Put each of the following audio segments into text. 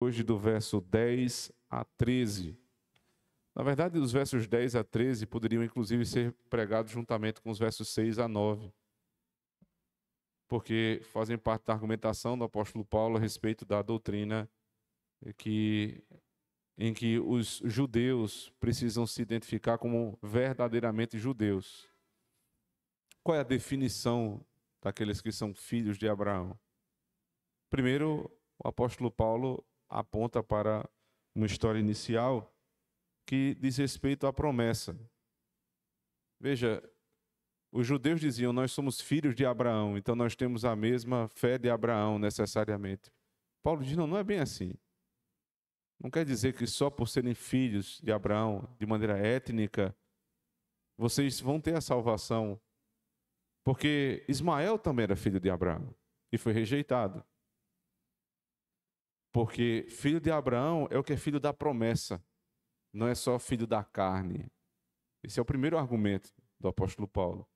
hoje do verso 10 a 13. Na verdade, os versos 10 a 13 poderiam inclusive ser pregados juntamente com os versos 6 a 9, porque fazem parte da argumentação do apóstolo Paulo a respeito da doutrina em que os judeus precisam se identificar como verdadeiramente judeus. Qual é a definição daqueles que são filhos de Abraão? Primeiro, o apóstolo Paulo aponta para uma história inicial que diz respeito à promessa. Veja, os judeus diziam: nós somos filhos de Abraão, então nós temos a mesma fé de Abraão necessariamente. Paulo diz: não é bem assim. Não quer dizer que só por serem filhos de Abraão, de maneira étnica, vocês vão ter a salvação. Porque Ismael também era filho de Abraão e foi rejeitado. Porque filho de Abraão é o que é filho da promessa, não é só filho da carne. Esse é o primeiro argumento do apóstolo Paulo.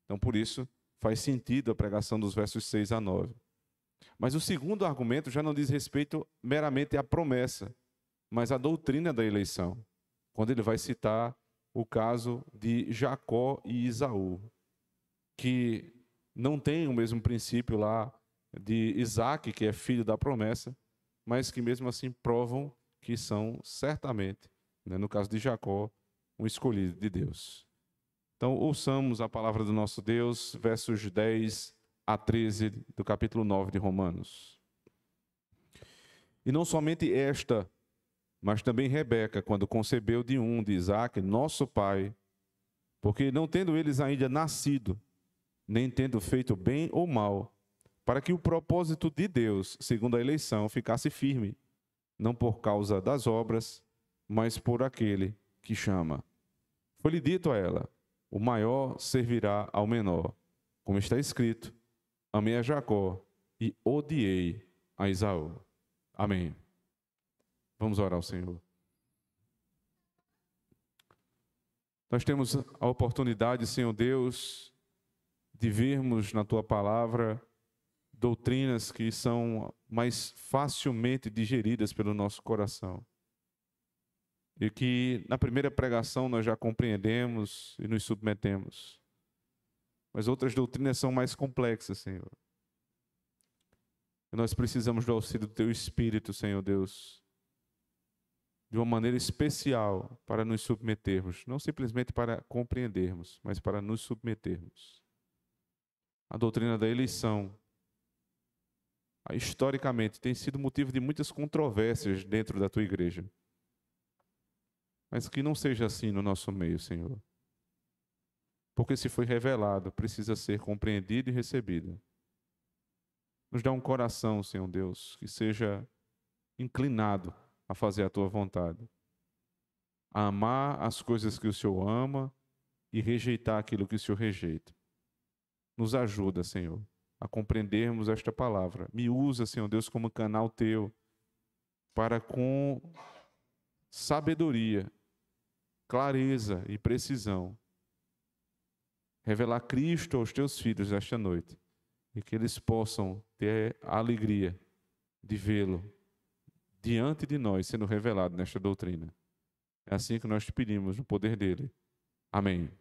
Então, por isso, faz sentido a pregação dos versos 6 a 9. Mas o segundo argumento já não diz respeito meramente à promessa, mas à doutrina da eleição, quando ele vai citar o caso de Jacó e Esaú, que não tem o mesmo princípio lá de Isaac, que é filho da promessa, mas que mesmo assim provam que são certamente, no caso de Jacó, um escolhido de Deus. Então, ouçamos a palavra do nosso Deus, versos 10 a 13 do capítulo 9 de Romanos. E não somente esta, mas também Rebeca, quando concebeu de Isaac, nosso pai, porque não tendo eles ainda nascido, nem tendo feito bem ou mal, para que o propósito de Deus, segundo a eleição, ficasse firme, não por causa das obras, mas por aquele que chama. Foi-lhe dito a ela: o maior servirá ao menor. Como está escrito: amei a Jacó e odiei a Esaú. Amém. Vamos orar ao Senhor. Nós temos a oportunidade, Senhor Deus, de vermos na Tua palavra doutrinas que são mais facilmente digeridas pelo nosso coração. E que na primeira pregação nós já compreendemos e nos submetemos. Mas outras doutrinas são mais complexas, Senhor. E nós precisamos do auxílio do Teu Espírito, Senhor Deus, de uma maneira especial para nos submetermos. Não simplesmente para compreendermos, mas para nos submetermos. A doutrina da eleição, historicamente, tem sido motivo de muitas controvérsias dentro da Tua igreja. Mas que não seja assim no nosso meio, Senhor. Porque se foi revelado, precisa ser compreendido e recebido. Nos dá um coração, Senhor Deus, que seja inclinado a fazer a Tua vontade. A amar as coisas que o Senhor ama e rejeitar aquilo que o Senhor rejeita. Nos ajuda, Senhor, a compreendermos esta palavra. Me usa, Senhor Deus, como canal Teu, para com sabedoria, clareza e precisão, revelar Cristo aos Teus filhos esta noite, e que eles possam ter a alegria de vê-lo diante de nós, sendo revelado nesta doutrina. É assim que nós te pedimos, no poder dEle. Amém.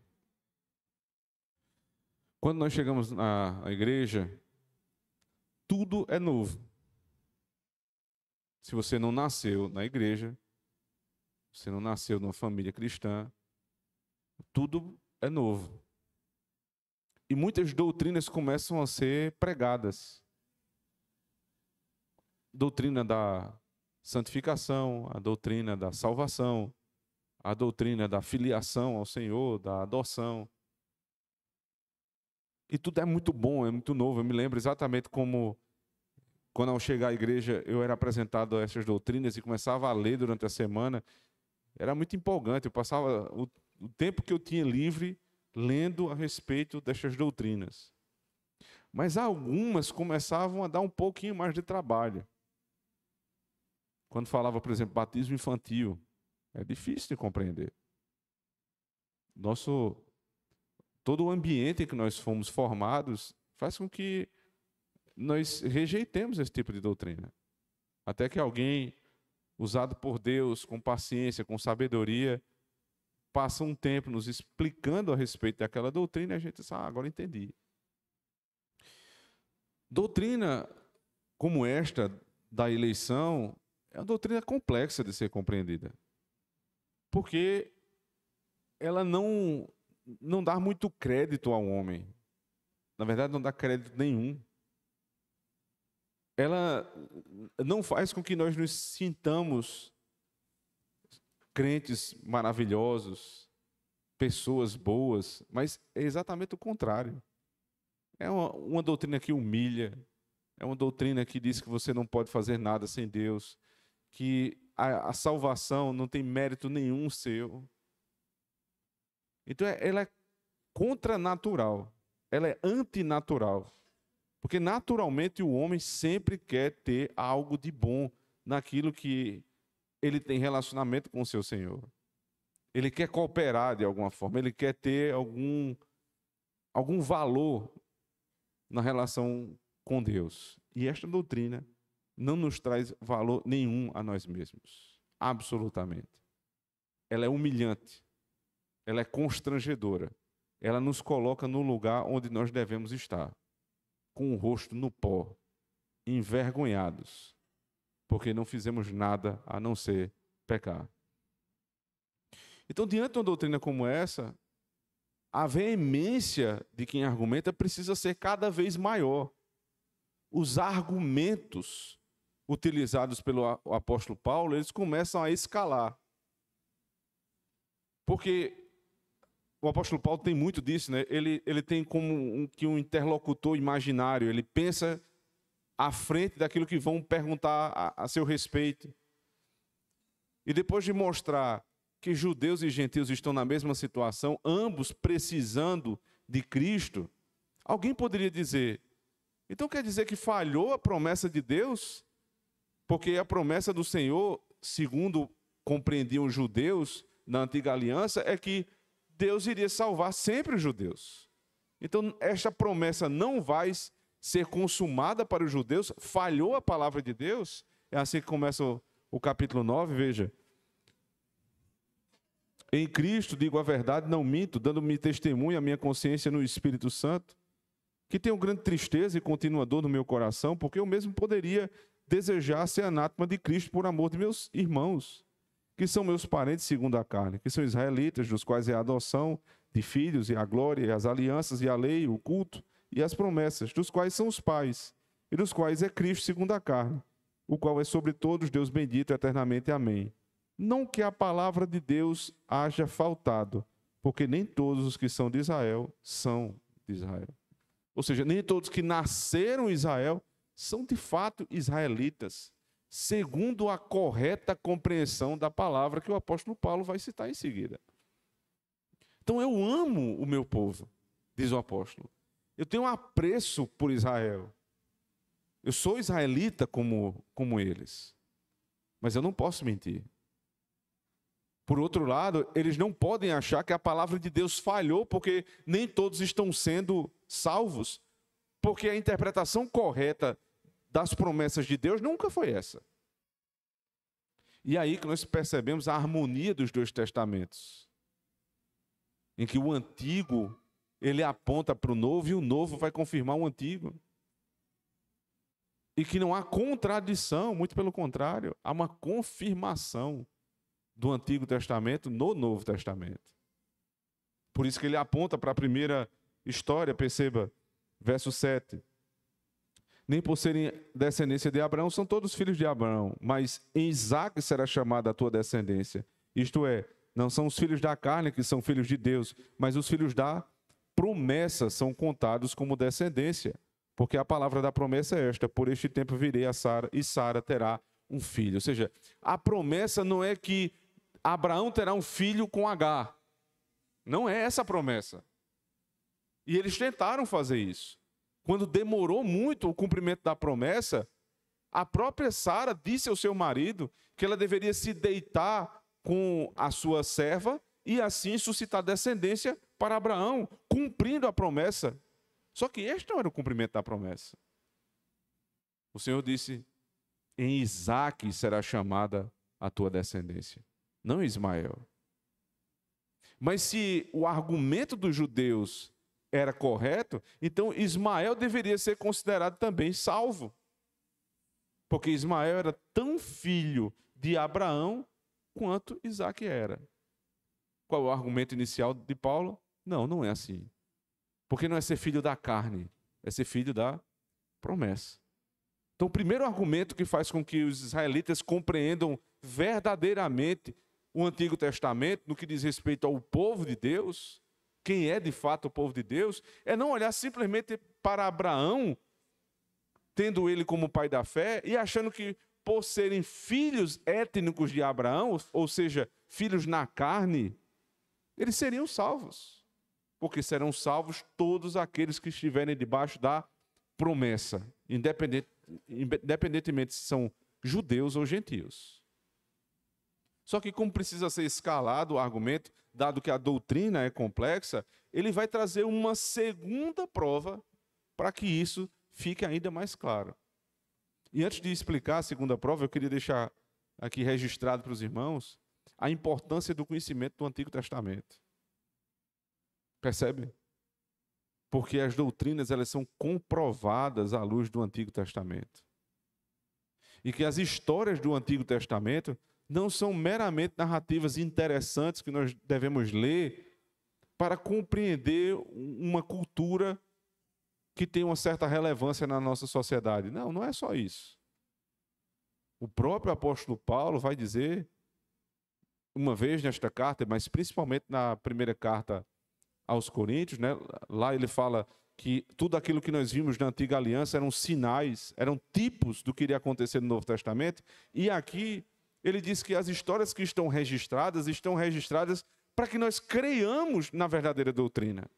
Quando nós chegamos na igreja, tudo é novo. Se você não nasceu na igreja, você não nasceu numa família cristã, tudo é novo. E muitas doutrinas começam a ser pregadas. Doutrina da santificação, a doutrina da salvação, a doutrina da filiação ao Senhor, da adoção. E tudo é muito bom, é muito novo. Eu me lembro exatamente como, quando ao chegar à igreja, eu era apresentado a essas doutrinas e começava a ler durante a semana. Era muito empolgante. Eu passava o tempo que eu tinha livre lendo a respeito destas doutrinas. Mas algumas começavam a dar um pouquinho mais de trabalho. Quando falava, por exemplo, batismo infantil, é difícil de compreender. Todo o ambiente em que nós fomos formados faz com que nós rejeitemos esse tipo de doutrina. Até que alguém usado por Deus com paciência, com sabedoria, passa um tempo nos explicando a respeito daquela doutrina e a gente diz, agora entendi. Doutrina como esta da eleição é uma doutrina complexa de ser compreendida, porque ela não dá muito crédito ao homem. Na verdade, não dá crédito nenhum. Ela não faz com que nós nos sintamos crentes maravilhosos, pessoas boas, mas é exatamente o contrário. É uma doutrina que humilha, é uma doutrina que diz que você não pode fazer nada sem Deus, que a salvação não tem mérito nenhum seu. Então, ela é contranatural, ela é antinatural. Porque, naturalmente, o homem sempre quer ter algo de bom naquilo que ele tem relacionamento com o seu Senhor. Ele quer cooperar de alguma forma, ele quer ter algum valor na relação com Deus. E esta doutrina não nos traz valor nenhum a nós mesmos. Absolutamente. Ela é humilhante. Ela é constrangedora. Ela nos coloca no lugar onde nós devemos estar, com o rosto no pó, envergonhados, porque não fizemos nada a não ser pecar. Então, diante de uma doutrina como essa, a veemência de quem argumenta precisa ser cada vez maior. Os argumentos utilizados pelo apóstolo Paulo, eles começam a escalar. Porque o apóstolo Paulo tem muito disso, né? Ele tem como um interlocutor imaginário, ele pensa à frente daquilo que vão perguntar a seu respeito. E depois de mostrar que judeus e gentios estão na mesma situação, ambos precisando de Cristo, alguém poderia dizer, então quer dizer que falhou a promessa de Deus? Porque a promessa do Senhor, segundo compreendiam os judeus na antiga aliança, é que Deus iria salvar sempre os judeus. Então, esta promessa não vai ser consumada para os judeus, falhou a palavra de Deus. É assim que começa o capítulo 9, veja. Em Cristo, digo a verdade, não minto, dando-me testemunho a minha consciência no Espírito Santo, que tenho grande tristeza e contínua dor no meu coração, porque eu mesmo poderia desejar ser anátema de Cristo por amor de meus irmãos, que são meus parentes segundo a carne, que são israelitas, dos quais é a adoção de filhos, e a glória, e as alianças, e a lei, o culto, e as promessas, dos quais são os pais, e dos quais é Cristo segundo a carne, o qual é sobre todos Deus bendito eternamente. Amém. Não que a palavra de Deus haja faltado, porque nem todos os que são de Israel são de Israel. Ou seja, nem todos que nasceram em Israel são de fato israelitas, segundo a correta compreensão da palavra que o apóstolo Paulo vai citar em seguida. Então eu amo o meu povo, diz o apóstolo. Eu tenho apreço por Israel. Eu sou israelita como eles. Mas eu não posso mentir. Por outro lado, eles não podem achar que a palavra de Deus falhou, porque nem todos estão sendo salvos, porque a interpretação correta das promessas de Deus nunca foi essa. E aí que nós percebemos a harmonia dos dois testamentos, em que o antigo, ele aponta para o novo, e o novo vai confirmar o antigo. E que não há contradição, muito pelo contrário, há uma confirmação do Antigo Testamento no Novo Testamento. Por isso que ele aponta para a primeira história, perceba, verso 7. Nem por serem descendência de Abraão, são todos filhos de Abraão, mas em Isaque será chamada a tua descendência. Isto é, não são os filhos da carne que são filhos de Deus, mas os filhos da promessa são contados como descendência. Porque a palavra da promessa é esta: por este tempo virei a Sara, e Sara terá um filho. Ou seja, a promessa não é que Abraão terá um filho com Agar. Não é essa a promessa. E eles tentaram fazer isso. Quando demorou muito o cumprimento da promessa, a própria Sara disse ao seu marido que ela deveria se deitar com a sua serva e assim suscitar descendência para Abraão, cumprindo a promessa. Só que este não era o cumprimento da promessa. O Senhor disse: em Isaque será chamada a tua descendência, não Ismael. Mas se o argumento dos judeus era correto, então Ismael deveria ser considerado também salvo. Porque Ismael era tão filho de Abraão quanto Isaque era. Qual é o argumento inicial de Paulo? Não, não é assim. Porque não é ser filho da carne, é ser filho da promessa. Então, o primeiro argumento que faz com que os israelitas compreendam verdadeiramente o Antigo Testamento, no que diz respeito ao povo de Deus, quem é de fato o povo de Deus, é não olhar simplesmente para Abraão, tendo ele como pai da fé, e achando que por serem filhos étnicos de Abraão, ou seja, filhos na carne, eles seriam salvos. Porque serão salvos todos aqueles que estiverem debaixo da promessa, independentemente se são judeus ou gentios. Só que como precisa ser escalado o argumento, dado que a doutrina é complexa, ele vai trazer uma segunda prova para que isso fique ainda mais claro. E antes de explicar a segunda prova, eu queria deixar aqui registrado para os irmãos a importância do conhecimento do Antigo Testamento. Percebe? Porque as doutrinas elas são comprovadas à luz do Antigo Testamento. E que as histórias do Antigo Testamento não são meramente narrativas interessantes que nós devemos ler para compreender uma cultura que tem uma certa relevância na nossa sociedade. Não, não é só isso. O próprio apóstolo Paulo vai dizer, uma vez nesta carta, mas principalmente na primeira carta aos Coríntios, né? Lá ele fala que tudo aquilo que nós vimos na Antiga Aliança eram sinais, eram tipos do que iria acontecer no Novo Testamento, e aqui ele diz que as histórias que estão registradas para que nós creiamos na verdadeira doutrina.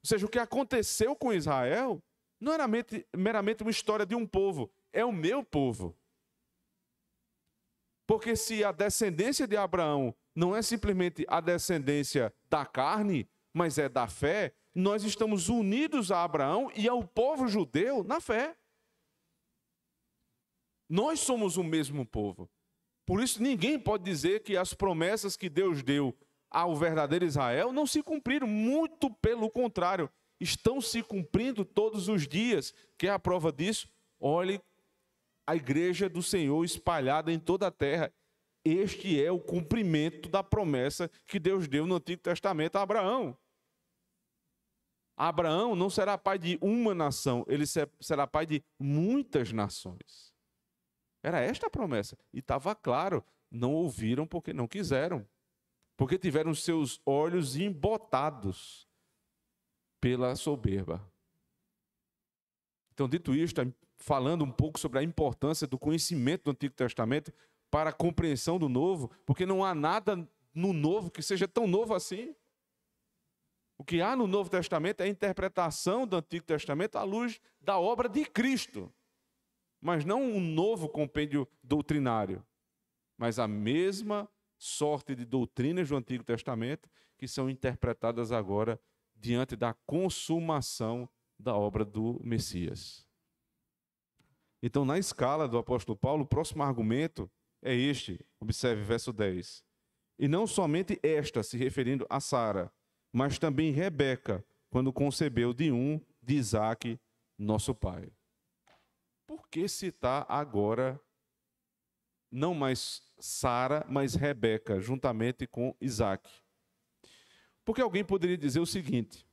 Ou seja, o que aconteceu com Israel não era meramente uma história de um povo, é o meu povo. Porque se a descendência de Abraão não é simplesmente a descendência da carne, mas é da fé, nós estamos unidos a Abraão e ao povo judeu na fé. Nós somos o mesmo povo. Por isso ninguém pode dizer que as promessas que Deus deu ao verdadeiro Israel não se cumpriram, muito pelo contrário, estão se cumprindo todos os dias. Quer a prova disso? Olhe a igreja do Senhor espalhada em toda a terra. Este é o cumprimento da promessa que Deus deu no Antigo Testamento a Abraão. Abraão não será pai de uma nação, ele será pai de muitas nações. Era esta a promessa. E estava claro, não ouviram porque não quiseram. Porque tiveram seus olhos embotados pela soberba. Então, dito isto, falando um pouco sobre a importância do conhecimento do Antigo Testamento para a compreensão do Novo, porque não há nada no Novo que seja tão novo assim. O que há no Novo Testamento é a interpretação do Antigo Testamento à luz da obra de Cristo. Mas não um novo compêndio doutrinário, mas a mesma sorte de doutrinas do Antigo Testamento que são interpretadas agora diante da consumação da obra do Messias. Então, na escala do apóstolo Paulo, o próximo argumento é este. Observe verso 10. E não somente esta, se referindo a Sara, mas também Rebeca, quando concebeu de Isaque, nosso pai. Por que citar agora não mais Sara, mas Rebeca, juntamente com Isaque? Porque alguém poderia dizer o seguinte: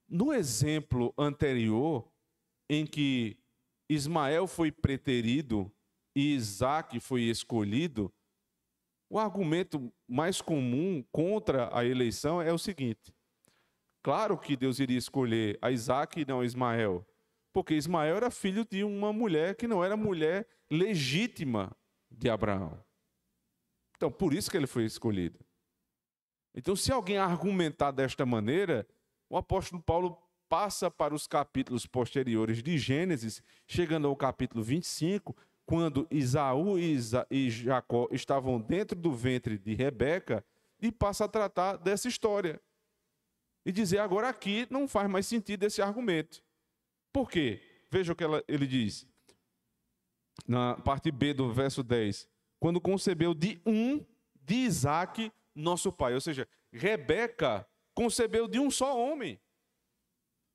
no exemplo anterior, em que Ismael foi preterido e Isaque foi escolhido, o argumento mais comum contra a eleição é o seguinte: claro que Deus iria escolher a Isaque e não a Ismael, porque Ismael era filho de uma mulher que não era mulher legítima de Abraão. Então, por isso que ele foi escolhido. Então, se alguém argumentar desta maneira, o apóstolo Paulo passa para os capítulos posteriores de Gênesis, chegando ao capítulo 25, quando Esaú e Jacó estavam dentro do ventre de Rebeca, e passa a tratar dessa história. E dizer agora aqui não faz mais sentido esse argumento. Por quê? Veja o que ele diz. Na parte B do verso 10. quando concebeu de Isaque, nosso pai. Ou seja, Rebeca concebeu de um só homem.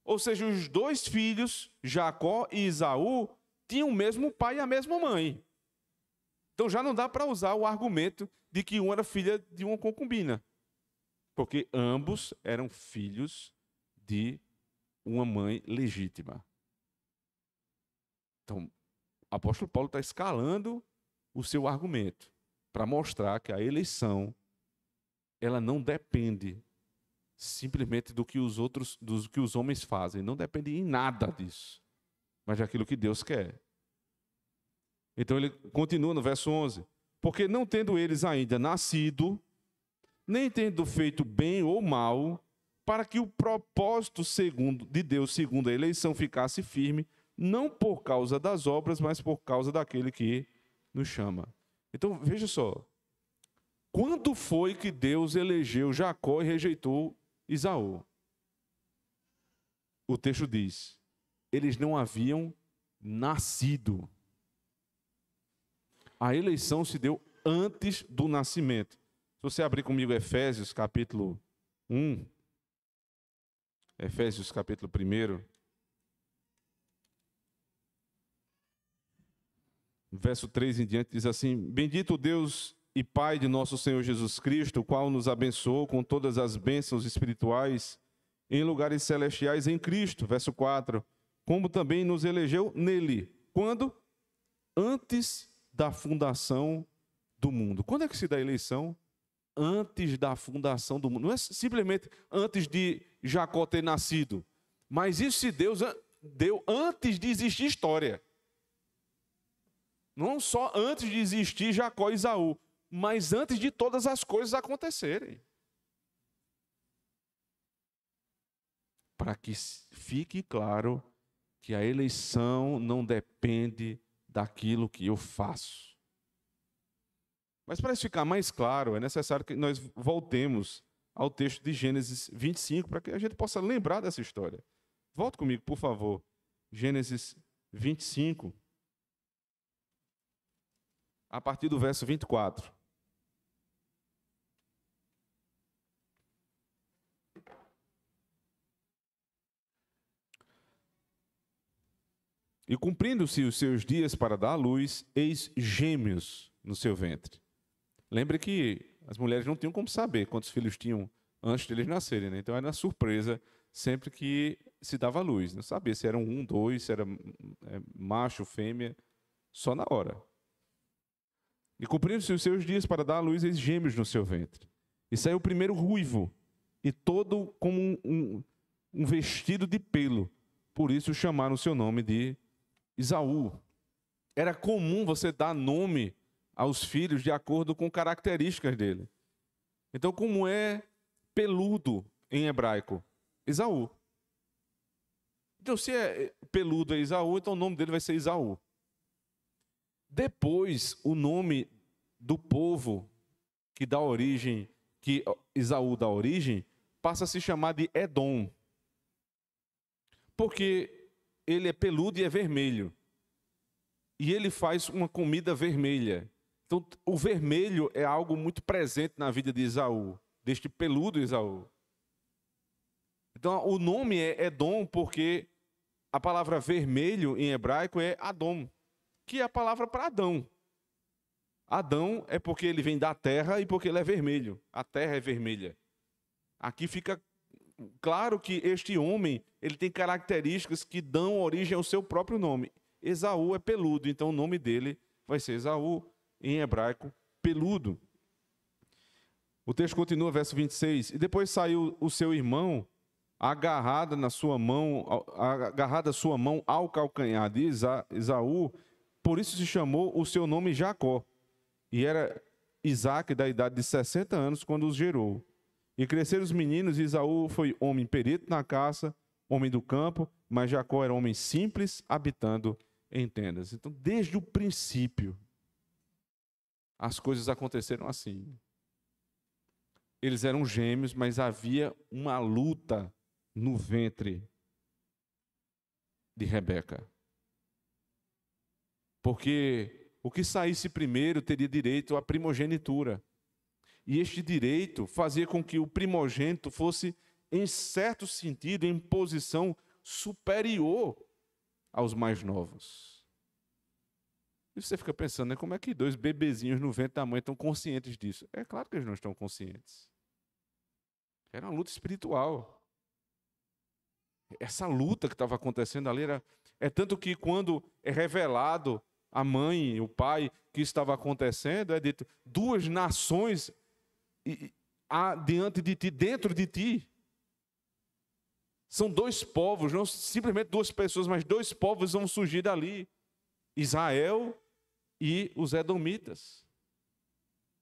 Ou seja, os dois filhos, Jacó e Esaú, tinham o mesmo pai e a mesma mãe. Então já não dá para usar o argumento de que um era filha de uma concubina. Porque ambos eram filhos de uma mãe legítima. Então, o apóstolo Paulo está escalando o seu argumento para mostrar que a eleição ela não depende simplesmente do que os homens fazem, não depende em nada disso, mas daquilo que Deus quer. Então ele continua no verso 11: porque não tendo eles ainda nascido, nem tendo feito bem ou mal, para que o propósito de Deus segundo a eleição ficasse firme, não por causa das obras, mas por causa daquele que nos chama. Então veja só, quando foi que Deus elegeu Jacó e rejeitou Esaú? O texto diz: eles não haviam nascido. A eleição se deu antes do nascimento. Se você abrir comigo Efésios capítulo 1, Efésios capítulo 1, verso 3 em diante, diz assim: bendito Deus e Pai de nosso Senhor Jesus Cristo, o qual nos abençoou com todas as bênçãos espirituais em lugares celestiais em Cristo. Verso 4, como também nos elegeu nele. Quando? Antes da fundação do mundo. Quando é que se dá a eleição? Antes da fundação do mundo. Não é simplesmente antes de Jacó ter nascido, mas isso se Deus deu antes de existir história. Não só antes de existir Jacó e Esaú, mas antes de todas as coisas acontecerem. Para que fique claro que a eleição não depende daquilo que eu faço. Mas para isso ficar mais claro, é necessário que nós voltemos ao texto de Gênesis 25, para que a gente possa lembrar dessa história. Volte comigo, por favor. Gênesis 25. A partir do verso 24. E cumprindo-se os seus dias para dar à luz, eis gêmeos no seu ventre. Lembre que as mulheres não tinham como saber quantos filhos tinham antes de eles nascerem, né? Então era uma surpresa sempre que se dava à luz. Não sabia se eram um, dois, se era macho, fêmea, só na hora. E cumprindo-se os seus dias para dar à luz, eis gêmeos no seu ventre. E saiu o primeiro ruivo, e todo como um vestido de pelo. Por isso chamaram o seu nome de Esaú. Era comum você dar nome aos filhos de acordo com características dele. Então, como é peludo em hebraico? Esaú. Então, se é peludo é Esaú, então o nome dele vai ser Esaú. Depois, o nome do povo que Esaú dá origem, passa a se chamar de Edom. Porque ele é peludo e é vermelho. E ele faz uma comida vermelha. Então, o vermelho é algo muito presente na vida de Esaú, deste peludo Esaú. Então, o nome é Edom porque a palavra vermelho em hebraico é Adom, que é a palavra para Adão. Adão é porque ele vem da terra e porque ele é vermelho. A terra é vermelha. Aqui fica claro que este homem, ele tem características que dão origem ao seu próprio nome. Esaú é peludo, então o nome dele vai ser Esaú, em hebraico, peludo. O texto continua, verso 26. E depois saiu o seu irmão, agarrada sua mão ao calcanhar de Esaú, por isso se chamou o seu nome Jacó. E era Isaque da idade de 60 anos quando os gerou. E cresceram os meninos, e Esaú foi homem perito na caça, homem do campo, mas Jacó era homem simples, habitando em tendas. Então, desde o princípio, as coisas aconteceram assim. Eles eram gêmeos, mas havia uma luta no ventre de Rebeca. Porque o que saísse primeiro teria direito à primogenitura. E este direito fazia com que o primogênito fosse, em certo sentido, em posição superior aos mais novos. E você fica pensando, né, como é que 2 bebezinhos no ventre da mãe estão conscientes disso? É claro que eles não estão conscientes. Era uma luta espiritual. Essa luta que estava acontecendo ali é tanto que quando é revelado a mãe e o pai que estava acontecendo, é dito, 2 nações há diante de ti, dentro de ti. São 2 povos, não simplesmente 2 pessoas, mas 2 povos vão surgir dali. Israel e os edomitas.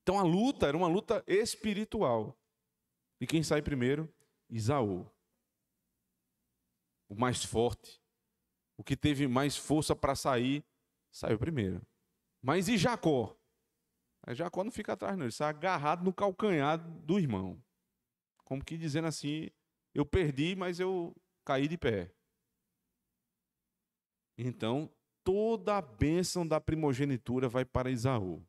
Então a luta era uma luta espiritual. E quem sai primeiro? Esaú. O mais forte. O que teve mais força para sair, saiu primeiro. Mas e Jacó? Aí Jacó não fica atrás não, ele sai agarrado no calcanhar do irmão. Como que dizendo assim, eu perdi, mas eu caí de pé. Então, toda a bênção da primogenitura vai para Esaú.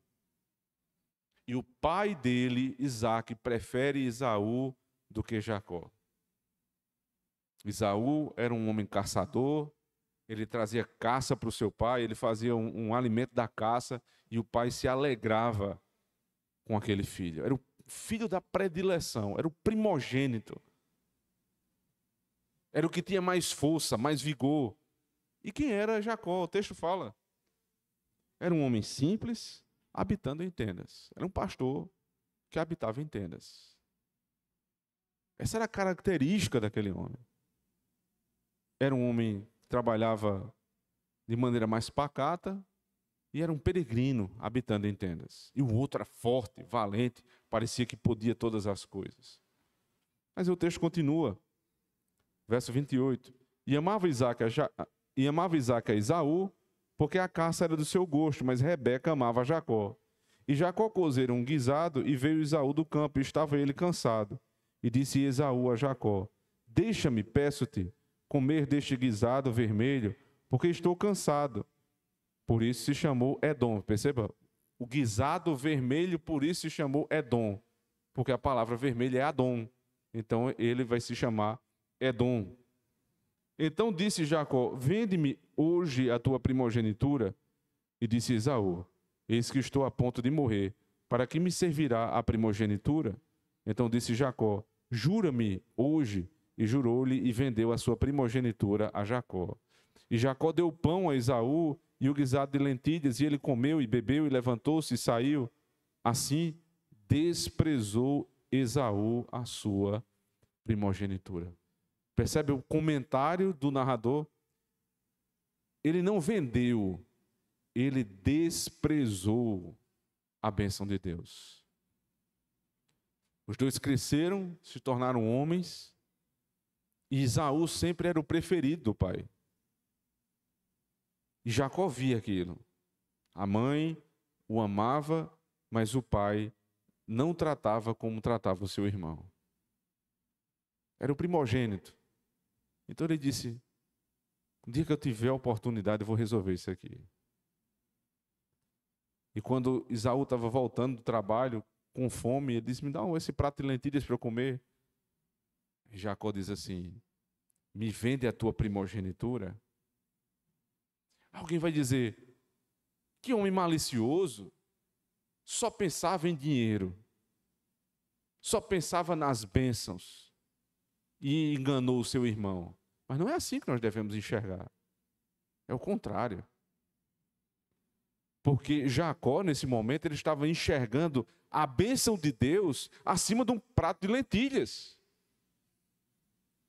E o pai dele, Isaque, prefere Esaú do que Jacó. Esaú era um homem caçador, ele trazia caça para o seu pai, ele fazia um alimento da caça e o pai se alegrava com aquele filho. Era o filho da predileção, era o primogênito. Era o que tinha mais força, mais vigor. E quem era Jacó? O texto fala. Era um homem simples, habitando em tendas. Era um pastor que habitava em tendas. Essa era a característica daquele homem. Era um homem que trabalhava de maneira mais pacata e era um peregrino habitando em tendas. E o outro era forte, valente, parecia que podia todas as coisas. Mas o texto continua. Verso 28. E amava Isaque a Esaú, porque a caça era do seu gosto, mas Rebeca amava a Jacó. E Jacó cozera um guisado, e veio Esaú do campo, e estava ele cansado. E disse Esaú a Jacó: deixa-me, peço-te, comer deste guisado vermelho, porque estou cansado. Por isso se chamou Edom. Perceba? O guisado vermelho, por isso se chamou Edom. Porque a palavra vermelha é Adom. Então ele vai se chamar Edom. Então disse Jacó: vende-me hoje a tua primogenitura. E disse Esaú: eis que estou a ponto de morrer, para que me servirá a primogenitura? Então disse Jacó: jura-me hoje. E jurou-lhe e vendeu a sua primogenitura a Jacó. E Jacó deu pão a Esaú e o guisado de lentilhas, e ele comeu e bebeu e levantou-se e saiu. Assim desprezou Esaú a sua primogenitura. Percebe o comentário do narrador? Ele não vendeu, ele desprezou a bênção de Deus. Os 2 cresceram, se tornaram homens, e Esaú sempre era o preferido do pai. E Jacó via aquilo. A mãe o amava, mas o pai não tratava como tratava o seu irmão. Era o primogênito. Então ele disse: um dia que eu tiver a oportunidade, eu vou resolver isso aqui. E quando Esaú estava voltando do trabalho, com fome, ele disse: me dá esse prato de lentilhas para eu comer. E Jacó diz assim: me vende a tua primogenitura? Alguém vai dizer: que homem malicioso, só pensava em dinheiro, só pensava nas bênçãos e enganou o seu irmão. Mas não é assim que nós devemos enxergar. É o contrário. Porque Jacó, nesse momento, ele estava enxergando a bênção de Deus acima de um prato de lentilhas.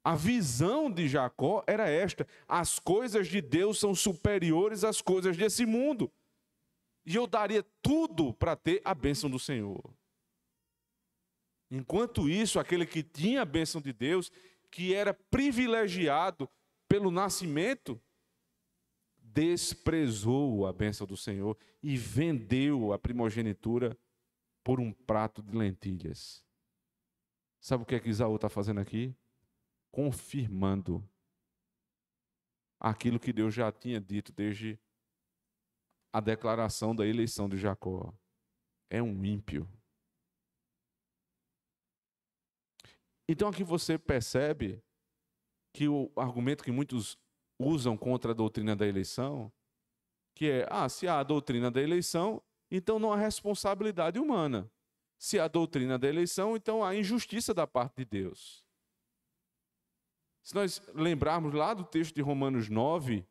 A visão de Jacó era esta: as coisas de Deus são superiores às coisas desse mundo. E eu daria tudo para ter a bênção do Senhor. Enquanto isso, aquele que tinha a bênção de Deus, que era privilegiado pelo nascimento, desprezou a bênção do Senhor e vendeu a primogenitura por um prato de lentilhas. Sabe o que é que Esaú está fazendo aqui? Confirmando aquilo que Deus já tinha dito desde a declaração da eleição de Jacó. É um ímpio. Então aqui você percebe que o argumento que muitos usam contra a doutrina da eleição, que é, se há a doutrina da eleição, então não há responsabilidade humana. Se há a doutrina da eleição, então há injustiça da parte de Deus. Se nós lembrarmos lá do texto de Romanos 9,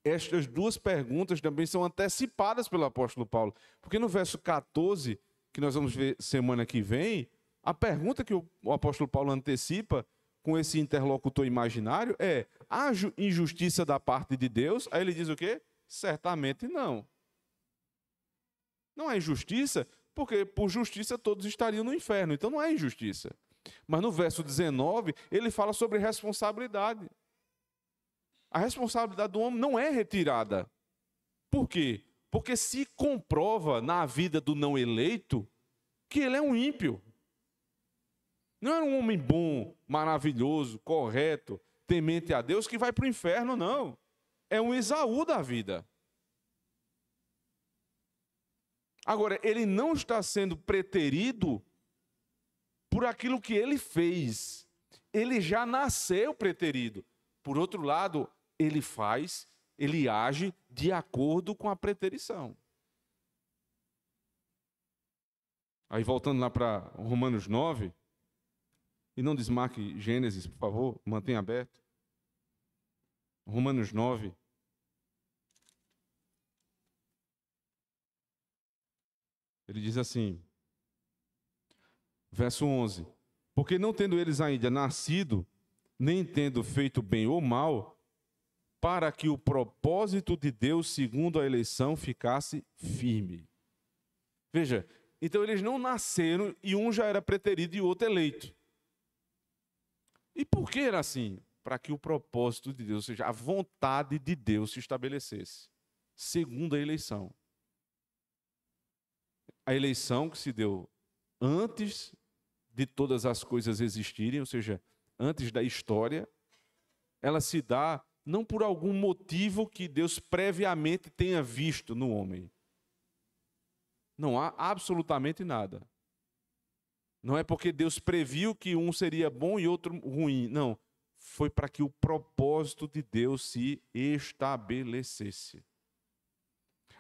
estas duas perguntas também são antecipadas pelo apóstolo Paulo. Porque no verso 14, que nós vamos ver semana que vem, a pergunta que o apóstolo Paulo antecipa com esse interlocutor imaginário é: há injustiça da parte de Deus? Aí ele diz o quê? Certamente não. Não há injustiça, porque por justiça todos estariam no inferno. Então não há injustiça. Mas no verso 19, ele fala sobre responsabilidade. A responsabilidade do homem não é retirada. Por quê? Porque se comprova na vida do não eleito que ele é um ímpio. Não é um homem bom, maravilhoso, correto, temente a Deus que vai para o inferno, não. É um Esaú da vida. Agora, ele não está sendo preterido por aquilo que ele fez. Ele já nasceu preterido. Por outro lado, ele age de acordo com a preterição. Aí voltando lá para Romanos 9, e não desmarque Gênesis, por favor, mantenha aberto. Romanos 9. Ele diz assim, verso 11: porque não tendo eles ainda nascido, nem tendo feito bem ou mal, para que o propósito de Deus, segundo a eleição, ficasse firme. Veja, então eles não nasceram e um já era preterido e o outro eleito. E por que era assim? Para que o propósito de Deus, ou seja, a vontade de Deus se estabelecesse, segundo a eleição. A eleição que se deu antes de todas as coisas existirem, ou seja, antes da história, ela se dá não por algum motivo que Deus previamente tenha visto no homem. Não há absolutamente nada. Não é porque Deus previu que um seria bom e outro ruim. Não. Foi para que o propósito de Deus se estabelecesse.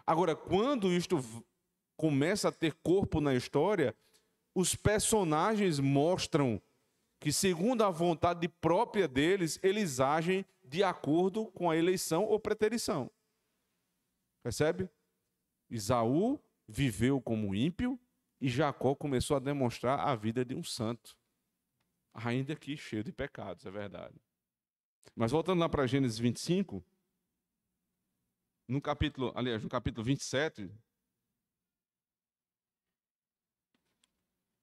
Agora, quando isto começa a ter corpo na história, os personagens mostram que, segundo a vontade própria deles, eles agem de acordo com a eleição ou preterição. Percebe? Esaú viveu como ímpio e Jacó começou a demonstrar a vida de um santo. Ainda que cheio de pecados, é verdade. Mas voltando lá para Gênesis 25, no capítulo 27,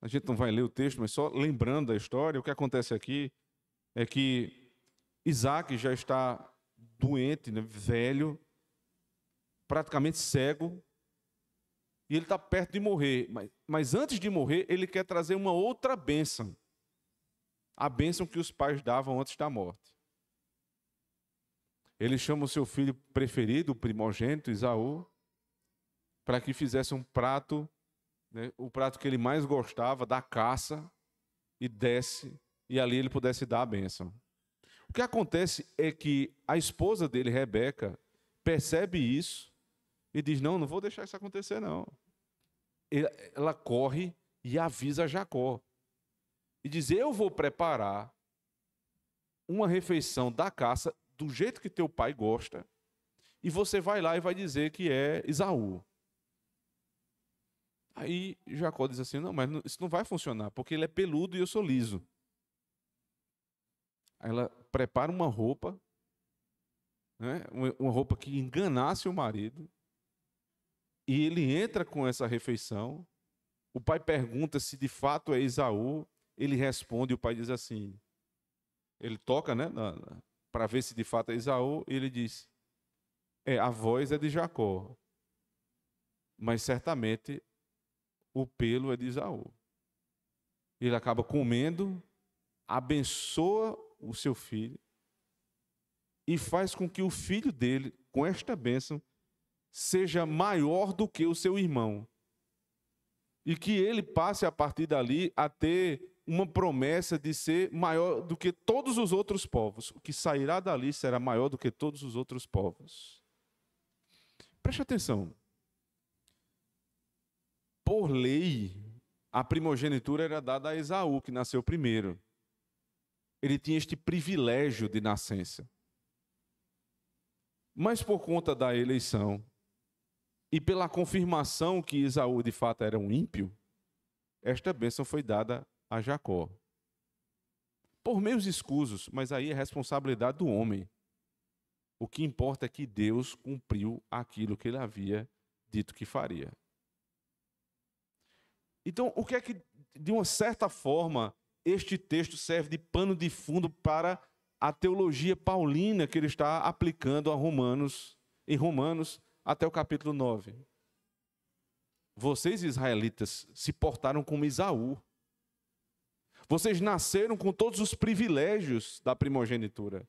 a gente não vai ler o texto, mas só lembrando da história, o que acontece aqui é que Isaac já está doente, né, velho, praticamente cego, e ele está perto de morrer. Mas antes de morrer, ele quer trazer uma outra bênção. A bênção que os pais davam antes da morte. Ele chama o seu filho preferido, o primogênito, Esaú, para que fizesse um prato, né, o prato que ele mais gostava, da caça, e desse, e ali ele pudesse dar a bênção. O que acontece é que a esposa dele, Rebeca, percebe isso e diz: não vou deixar isso acontecer, não. Ela corre e avisa Jacó. E diz: eu vou preparar uma refeição da caça do jeito que teu pai gosta, e você vai lá e vai dizer que é Esaú. Aí Jacó diz assim: não, mas isso não vai funcionar, porque ele é peludo e eu sou liso. Aí ela prepara uma roupa, né, uma roupa que enganasse o marido, e ele entra com essa refeição. O pai pergunta se de fato é Esaú, ele responde, e o pai diz assim, ele toca, né, para ver se de fato é Esaú, e ele diz: a voz é de Jacó, mas certamente o pelo é de Esaú. Ele acaba comendo, abençoa o seu filho e faz com que o filho dele, com esta bênção, seja maior do que o seu irmão. E que ele passe a partir dali a ter uma promessa de ser maior do que todos os outros povos. O que sairá dali será maior do que todos os outros povos. Preste atenção. Por lei, a primogenitura era dada a Esaú, que nasceu primeiro. Ele tinha este privilégio de nascença. Mas por conta da eleição e pela confirmação que Esaú de fato era um ímpio, esta bênção foi dada a Jacó. Por meios escusos, mas aí é responsabilidade do homem. O que importa é que Deus cumpriu aquilo que ele havia dito que faria. Então, o que é que, de uma certa forma, este texto serve de pano de fundo para a teologia paulina que ele está aplicando em Romanos, até o capítulo 9. Vocês, israelitas, se portaram como Esaú. Vocês nasceram com todos os privilégios da primogenitura.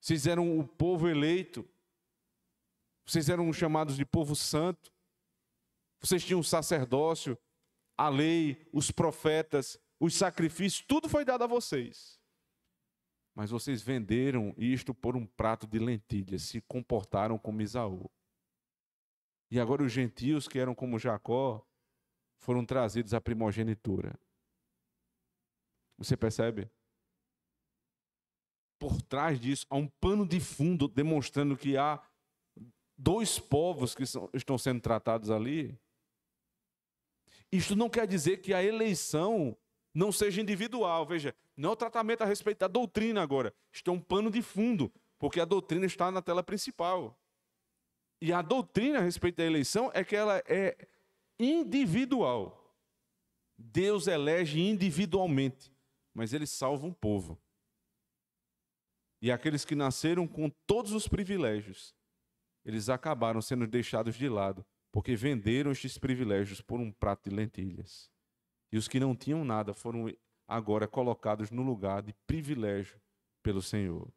Vocês eram o povo eleito. Vocês eram chamados de povo santo. Vocês tinham o sacerdócio, a lei, os profetas, os sacrifícios, tudo foi dado a vocês. Mas vocês venderam isto por um prato de lentilhas, se comportaram como Esaú. E agora os gentios que eram como Jacó foram trazidos à primogenitura. Você percebe? Por trás disso há um pano de fundo demonstrando que há dois povos que estão sendo tratados ali. Isto não quer dizer que a eleição não seja individual. Veja, não é o tratamento a respeito da doutrina agora. Isto é um pano de fundo, porque a doutrina está na tela principal. E a doutrina a respeito da eleição é que ela é individual. Deus elege individualmente, mas ele salva um povo. E aqueles que nasceram com todos os privilégios, eles acabaram sendo deixados de lado, porque venderam estes privilégios por um prato de lentilhas. E os que não tinham nada foram agora colocados no lugar de privilégio pelo Senhor.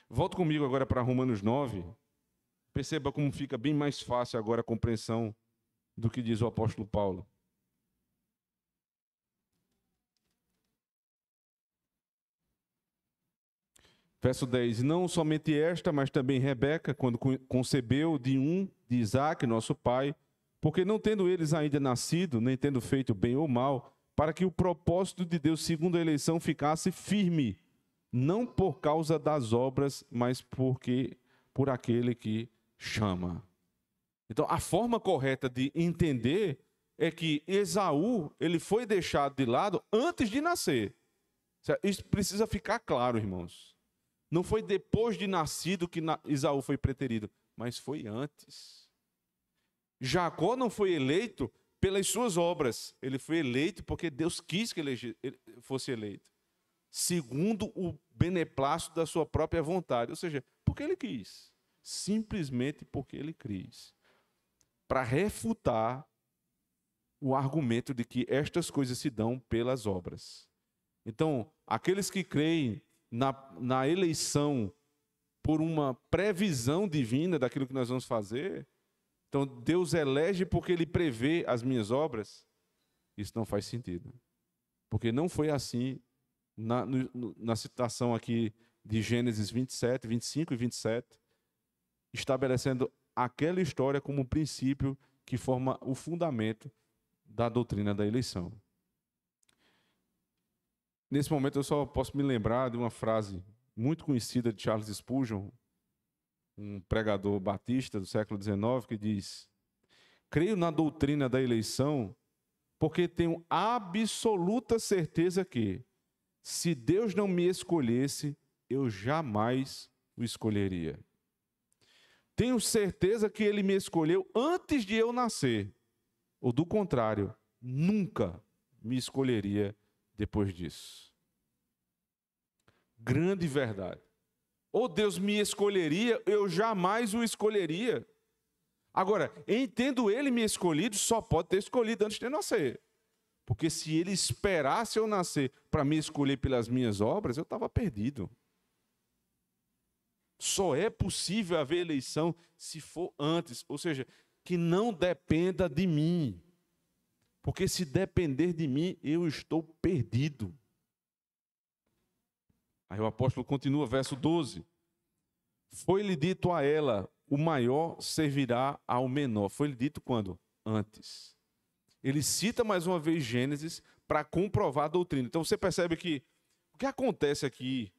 Volto comigo agora para Romanos 9. Perceba como fica bem mais fácil agora a compreensão do que diz o apóstolo Paulo. Verso 10. Não somente esta, mas também Rebeca, quando concebeu de Isaque, nosso pai, porque não tendo eles ainda nascido, nem tendo feito bem ou mal, para que o propósito de Deus, segundo a eleição, ficasse firme, não por causa das obras, mas por aquele que chama. Então, a forma correta de entender é que Esaú, ele foi deixado de lado antes de nascer. Isso precisa ficar claro, irmãos. Não foi depois de nascido que Esaú foi preterido, mas foi antes. Jacó não foi eleito pelas suas obras. Ele foi eleito porque Deus quis que ele fosse eleito. Segundo o beneplácito da sua própria vontade. Ou seja, porque ele quis. Simplesmente porque ele quis. Para refutar o argumento de que estas coisas se dão pelas obras. Então, aqueles que creem na eleição por uma previsão divina daquilo que nós vamos fazer, então Deus elege porque Ele prevê as minhas obras, isso não faz sentido. Porque não foi assim na citação aqui de Gênesis 27, 25 e 27, estabelecendo aquela história como um princípio que forma o fundamento da doutrina da eleição. Nesse momento eu só posso me lembrar de uma frase muito conhecida de Charles Spurgeon, um pregador batista do século XIX, que diz: creio na doutrina da eleição porque tenho absoluta certeza que, se Deus não me escolhesse, eu jamais o escolheria. Tenho certeza que Ele me escolheu antes de eu nascer, ou do contrário, nunca me escolheria depois disso. Grande verdade. Ou Deus me escolheria, eu jamais o escolheria. Agora, entendo Ele me escolhido, só pode ter escolhido antes de eu nascer. Porque se Ele esperasse eu nascer para me escolher pelas minhas obras, eu estava perdido. Só é possível haver eleição se for antes, ou seja, que não dependa de mim. Porque se depender de mim, eu estou perdido. Aí o apóstolo continua, verso 12. Foi-lhe dito a ela, o maior servirá ao menor. Foi-lhe dito quando? Antes. Ele cita mais uma vez Gênesis para comprovar a doutrina. Então você percebe que o que acontece aqui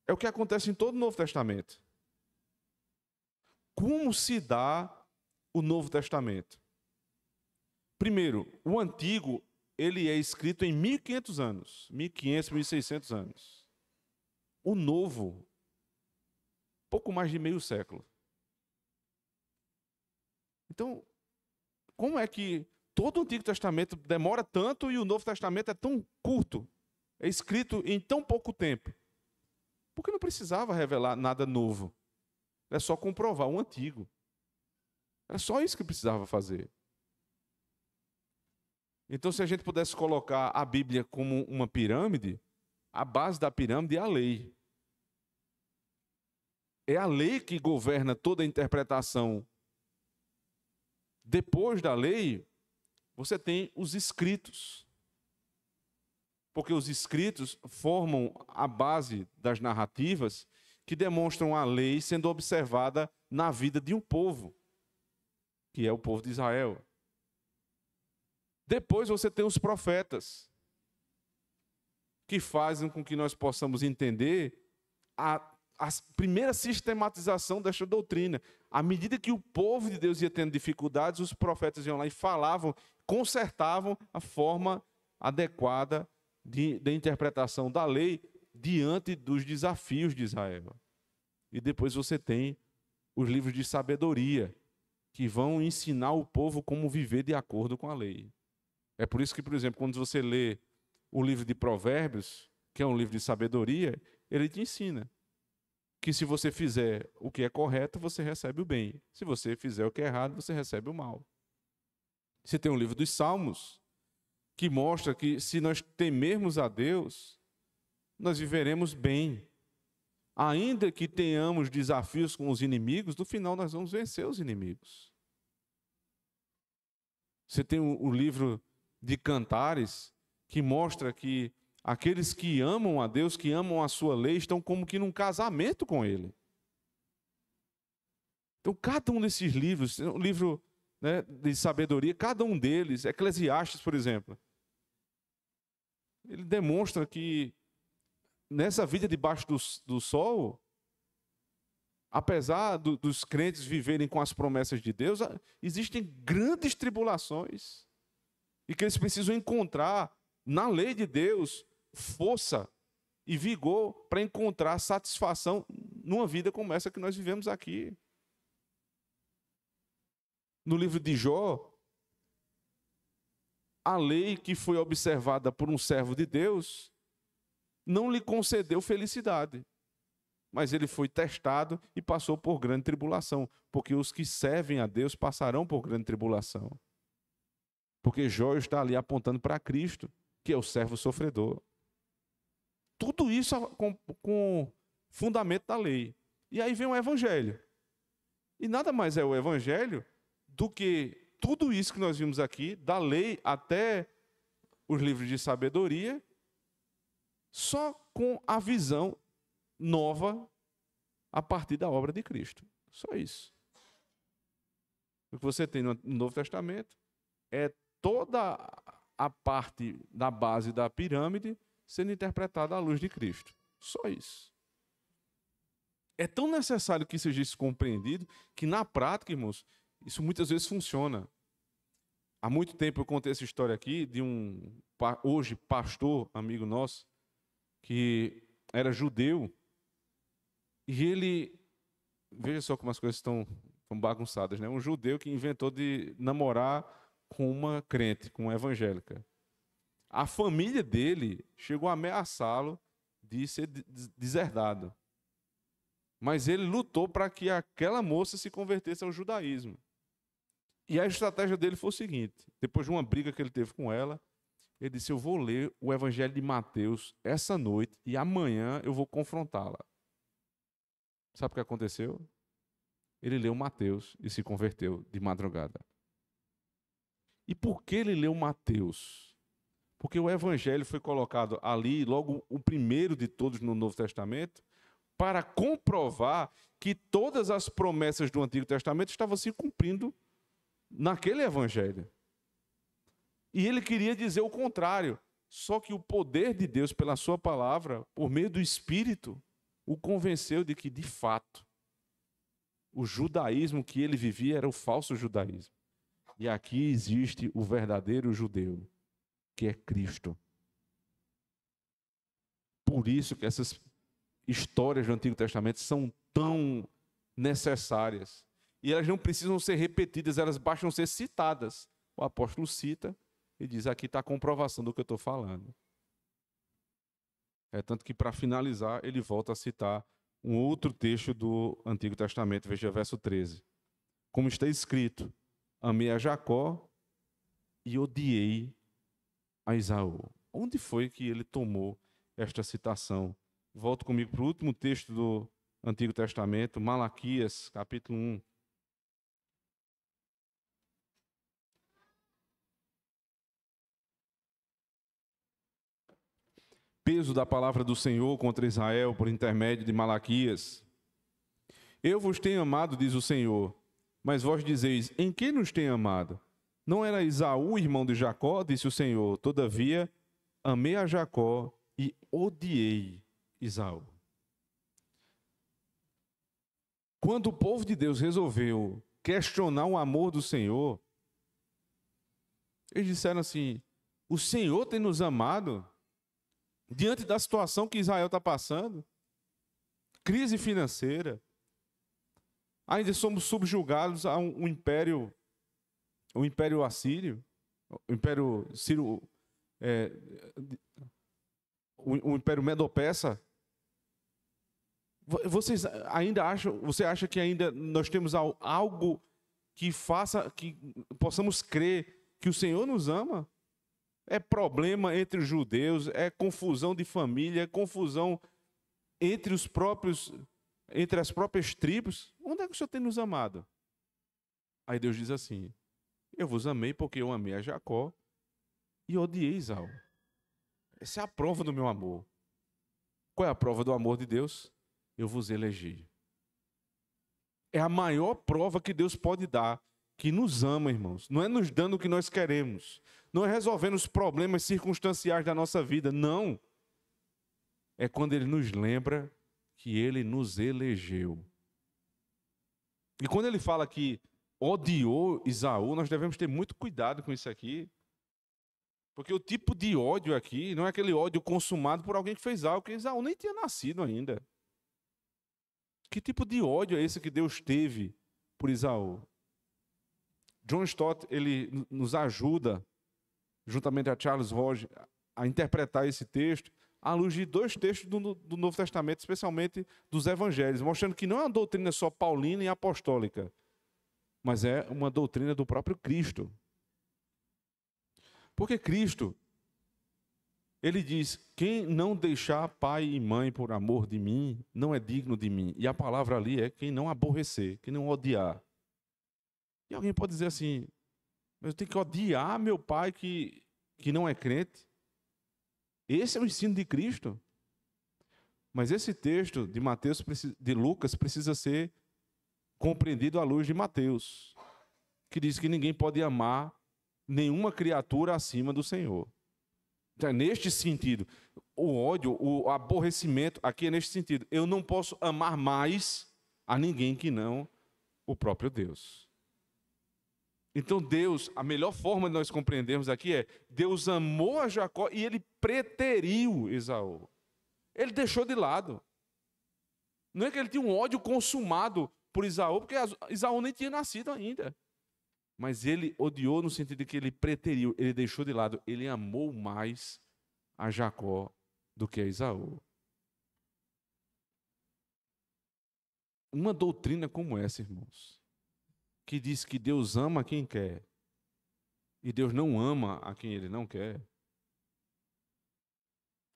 é o que acontece em todo o Novo Testamento. Como se dá o Novo Testamento? Primeiro, o Antigo, ele é escrito em 1500 anos. 1500, 1600 anos. O Novo, pouco mais de meio século. Então, como é que todo o Antigo Testamento demora tanto e o Novo Testamento é tão curto? É escrito em tão pouco tempo? Porque não precisava revelar nada novo. Era só comprovar o Antigo. Era só isso que precisava fazer. Então, se a gente pudesse colocar a Bíblia como uma pirâmide, a base da pirâmide é a lei. É a lei que governa toda a interpretação. Depois da lei, você tem os escritos. Porque os escritos formam a base das narrativas que demonstram a lei sendo observada na vida de um povo, que é o povo de Israel. Depois você tem os profetas, que fazem com que nós possamos entender a primeira sistematização desta doutrina. À medida que o povo de Deus ia tendo dificuldades, os profetas iam lá e falavam, consertavam a forma adequada da interpretação da lei diante dos desafios de Israel. E depois você tem os livros de sabedoria, que vão ensinar o povo como viver de acordo com a lei. É por isso que, por exemplo, quando você lê o livro de Provérbios, que é um livro de sabedoria, ele te ensina que se você fizer o que é correto, você recebe o bem. Se você fizer o que é errado, você recebe o mal. Você tem o livro dos Salmos, que mostra que se nós temermos a Deus, nós viveremos bem. Ainda que tenhamos desafios com os inimigos, no final nós vamos vencer os inimigos. Você tem o livro de Cantares, que mostra que aqueles que amam a Deus, que amam a sua lei, estão como que num casamento com Ele. Então, cada um desses livros, um livro, né, de sabedoria, cada um deles, Eclesiastes, por exemplo, ele demonstra que nessa vida debaixo do sol, apesar dos crentes viverem com as promessas de Deus, existem grandes tribulações e que eles precisam encontrar na lei de Deus força e vigor para encontrar satisfação numa vida como essa que nós vivemos aqui. No livro de Jó, a lei que foi observada por um servo de Deus não lhe concedeu felicidade, mas ele foi testado e passou por grande tribulação, porque os que servem a Deus passarão por grande tribulação. Porque Jó está ali apontando para Cristo, que é o servo sofredor. Tudo isso com fundamento da lei. E aí vem o Evangelho. E nada mais é o Evangelho do que tudo isso que nós vimos aqui, da lei até os livros de sabedoria, só com a visão nova a partir da obra de Cristo. Só isso. O que você tem no Novo Testamento é toda a parte da base da pirâmide sendo interpretada à luz de Cristo. Só isso. É tão necessário que isso seja compreendido que, na prática, irmãos, isso muitas vezes funciona. Há muito tempo eu contei essa história aqui de um, hoje, pastor, amigo nosso, que era judeu, e ele, veja só como as coisas estão bagunçadas, né? Um judeu que inventou de namorar com uma crente, com uma evangélica. A família dele chegou a ameaçá-lo de ser deserdado. Mas ele lutou para que aquela moça se convertesse ao judaísmo. E a estratégia dele foi o seguinte: depois de uma briga que ele teve com ela, ele disse: eu vou ler o Evangelho de Mateus essa noite e amanhã eu vou confrontá-la. Sabe o que aconteceu? Ele leu Mateus e se converteu de madrugada. E por que ele leu Mateus? Porque o evangelho foi colocado ali, logo o primeiro de todos no Novo Testamento, para comprovar que todas as promessas do Antigo Testamento estavam se cumprindo naquele evangelho. E ele queria dizer o contrário. Só que o poder de Deus, pela sua palavra, por meio do Espírito, o convenceu de que, de fato, o judaísmo que ele vivia era o falso judaísmo. E aqui existe o verdadeiro judeu, que é Cristo. Por isso que essas histórias do Antigo Testamento são tão necessárias. E elas não precisam ser repetidas, elas bastam ser citadas. O apóstolo cita e diz, aqui está a comprovação do que eu estou falando. É tanto que, para finalizar, ele volta a citar um outro texto do Antigo Testamento, veja verso 13. Como está escrito, amei a Jacó e odiei a Esaú. Onde foi que ele tomou esta citação? Volto comigo para o último texto do Antigo Testamento, Malaquias, capítulo 1. Peso da palavra do Senhor contra Israel por intermédio de Malaquias. Eu vos tenho amado, diz o Senhor, mas vós dizeis, em que nos tem amado? Não era Esaú, irmão de Jacó, disse o Senhor, todavia amei a Jacó e odiei Esaú. Quando o povo de Deus resolveu questionar o amor do Senhor, eles disseram assim, o Senhor tem nos amado diante da situação que Israel está passando, crise financeira, ainda somos subjugados a um império, o império assírio, o império sírio, o império medo-persa. Você acha que ainda nós temos algo que faça que possamos crer que o Senhor nos ama? É problema entre os judeus, é confusão de família, é confusão entre as próprias tribos. Onde é que o Senhor tem nos amado? Aí Deus diz assim, eu vos amei porque eu amei a Jacó e odiei Esaú. Essa é a prova do meu amor. Qual é a prova do amor de Deus? Eu vos elegi. É a maior prova que Deus pode dar, que nos ama, irmãos. Não é nos dando o que nós queremos. Não é resolvendo os problemas circunstanciais da nossa vida. Não. É quando Ele nos lembra que Ele nos elegeu. E quando Ele fala que odiou Esaú, nós devemos ter muito cuidado com isso aqui. Porque o tipo de ódio aqui não é aquele ódio consumado por alguém que fez algo, que Esaú nem tinha nascido ainda. Que tipo de ódio é esse que Deus teve por Esaú? John Stott, ele nos ajuda, juntamente a Charles Hodge, a interpretar esse texto à luz de dois textos do Novo Testamento, especialmente dos Evangelhos, mostrando que não é uma doutrina só paulina e apostólica, mas é uma doutrina do próprio Cristo. Porque Cristo, Ele diz, quem não deixar pai e mãe por amor de mim, não é digno de mim. E a palavra ali é quem não aborrecer, quem não odiar. E alguém pode dizer assim, mas eu tenho que odiar meu pai que não é crente? Esse é o ensino de Cristo. Mas esse texto de de Lucas precisa ser compreendido à luz de Mateus, que diz que ninguém pode amar nenhuma criatura acima do Senhor. Então, é neste sentido, o ódio, o aborrecimento, aqui é neste sentido. Eu não posso amar mais a ninguém que não o próprio Deus. Então Deus, a melhor forma de nós compreendermos aqui é, Deus amou a Jacó e Ele preteriu Esaú. Ele deixou de lado. Não é que ele tinha um ódio consumado por Esaú, porque Esaú nem tinha nascido ainda. Mas ele odiou no sentido de que ele preteriu, ele deixou de lado, ele amou mais a Jacó do que a Esaú. Uma doutrina como essa, irmãos, que diz que Deus ama quem quer e Deus não ama a quem Ele não quer,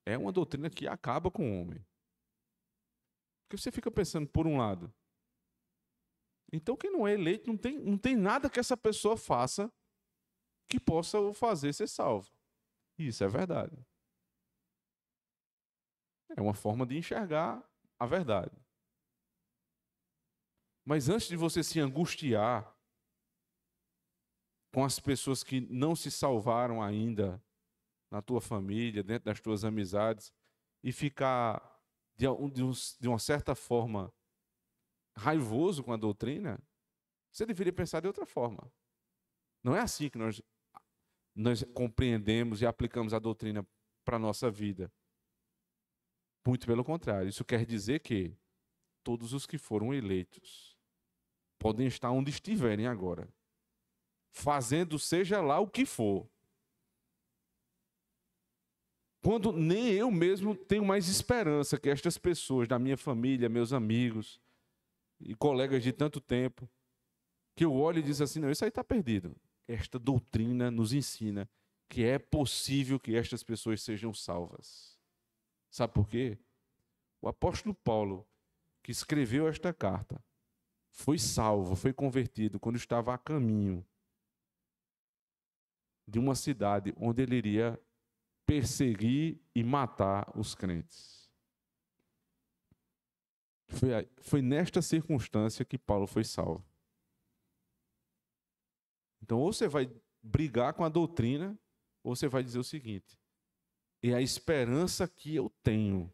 é uma doutrina que acaba com o homem. Porque você fica pensando, por um lado, então quem não é eleito não tem nada que essa pessoa faça que possa o fazer ser salvo. E isso é verdade. É uma forma de enxergar a verdade. Mas antes de você se angustiar com as pessoas que não se salvaram ainda na tua família, dentro das tuas amizades, e ficar, de uma certa forma, raivoso com a doutrina, você deveria pensar de outra forma. Não é assim que nós compreendemos e aplicamos a doutrina para a nossa vida. Muito pelo contrário. Isso quer dizer que todos os que foram eleitos podem estar onde estiverem agora, fazendo seja lá o que for. Quando nem eu mesmo tenho mais esperança que estas pessoas da minha família, meus amigos e colegas de tanto tempo, que eu olho e diz assim, não, isso aí está perdido. Esta doutrina nos ensina que é possível que estas pessoas sejam salvas. Sabe por quê? O apóstolo Paulo, que escreveu esta carta, foi salvo, foi convertido quando estava a caminho de uma cidade onde ele iria perseguir e matar os crentes. Foi nesta circunstância que Paulo foi salvo. Então, ou você vai brigar com a doutrina, ou você vai dizer o seguinte: é a esperança que eu tenho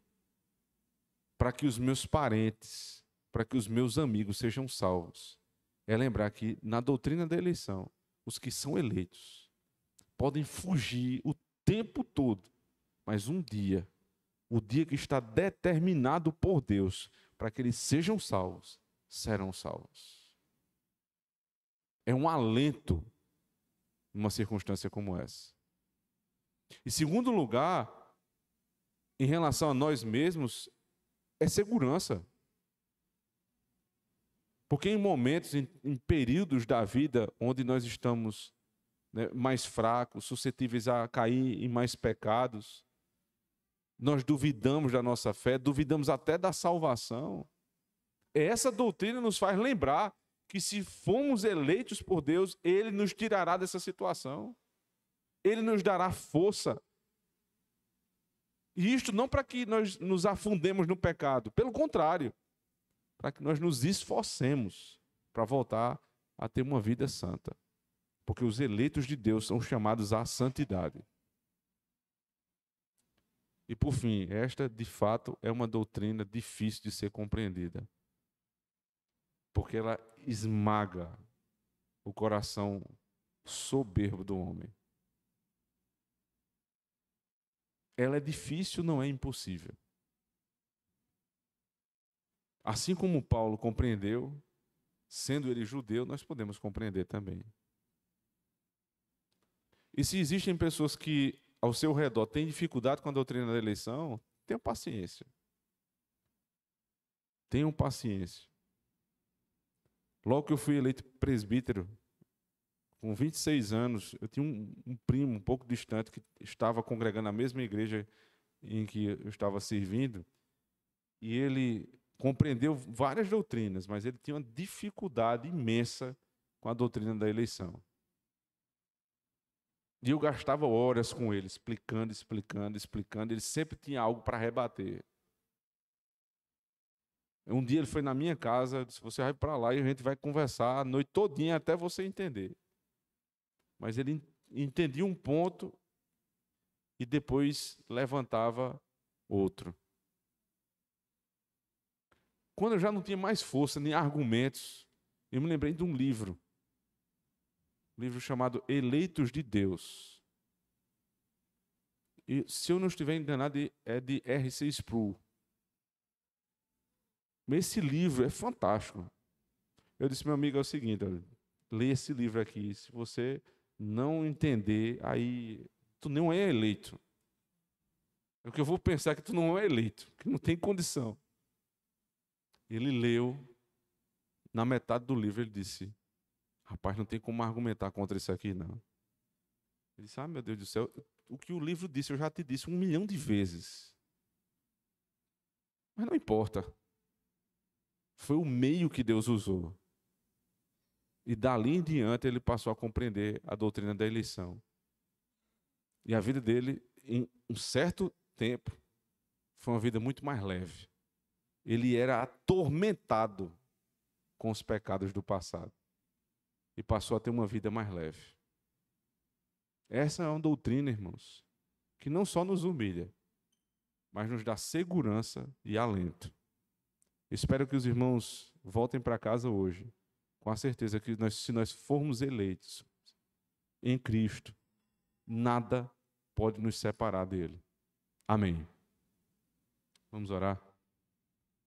para que os meus parentes, para que os meus amigos sejam salvos, é lembrar que na doutrina da eleição, os que são eleitos podem fugir o tempo todo, mas um dia, o dia que está determinado por Deus para que eles sejam salvos, serão salvos. É um alento numa circunstância como essa. Em segundo lugar, em relação a nós mesmos, é segurança. Porque em momentos, em períodos da vida onde nós estamos, né, mais fracos, suscetíveis a cair em mais pecados, nós duvidamos da nossa fé, duvidamos até da salvação. Essa doutrina nos faz lembrar que se fomos eleitos por Deus, Ele nos tirará dessa situação. Ele nos dará força. E isto não para que nós nos afundemos no pecado, pelo contrário, para que nós nos esforcemos para voltar a ter uma vida santa. Porque os eleitos de Deus são chamados à santidade. E por fim, esta de fato é uma doutrina difícil de ser compreendida. Porque ela esmaga o coração soberbo do homem. Ela é difícil, não é impossível. Assim como Paulo compreendeu, sendo ele judeu, nós podemos compreender também. E se existem pessoas que ao seu redor têm dificuldade com a doutrina da eleição, tenham paciência. Tenham paciência. Logo que eu fui eleito presbítero, com 26 anos, eu tinha um primo um pouco distante que estava congregando na mesma igreja em que eu estava servindo, e ele compreendeu várias doutrinas, mas ele tinha uma dificuldade imensa com a doutrina da eleição. E eu gastava horas com ele, explicando, ele sempre tinha algo para rebater. Um dia ele foi na minha casa, disse, você vai para lá e a gente vai conversar a noite todinha até você entender. Mas ele entendia um ponto e depois levantava outro. Quando eu já não tinha mais força nem argumentos, eu me lembrei de um livro chamado Eleitos de Deus. E, se eu não estiver enganado, é de R.C. Sproul. Esse livro é fantástico. Eu disse, meu amigo, é o seguinte, olha, lê esse livro aqui, se você não entender, aí tu não é eleito. O que eu vou pensar é que tu não é eleito, que não tem condição. Ele leu, na metade do livro ele disse, rapaz, não tem como argumentar contra isso aqui, não. Ele disse, meu Deus do céu, o que o livro disse, eu já te disse 1 milhão de vezes. Mas não importa. Foi o meio que Deus usou. E dali em diante ele passou a compreender a doutrina da eleição. E a vida dele, em um certo tempo, foi uma vida muito mais leve. Ele era atormentado com os pecados do passado. E passou a ter uma vida mais leve. Essa é uma doutrina, irmãos, que não só nos humilha, mas nos dá segurança e alento. Espero que os irmãos voltem para casa hoje, com a certeza que se nós formos eleitos em Cristo, nada pode nos separar dele. Amém. Vamos orar.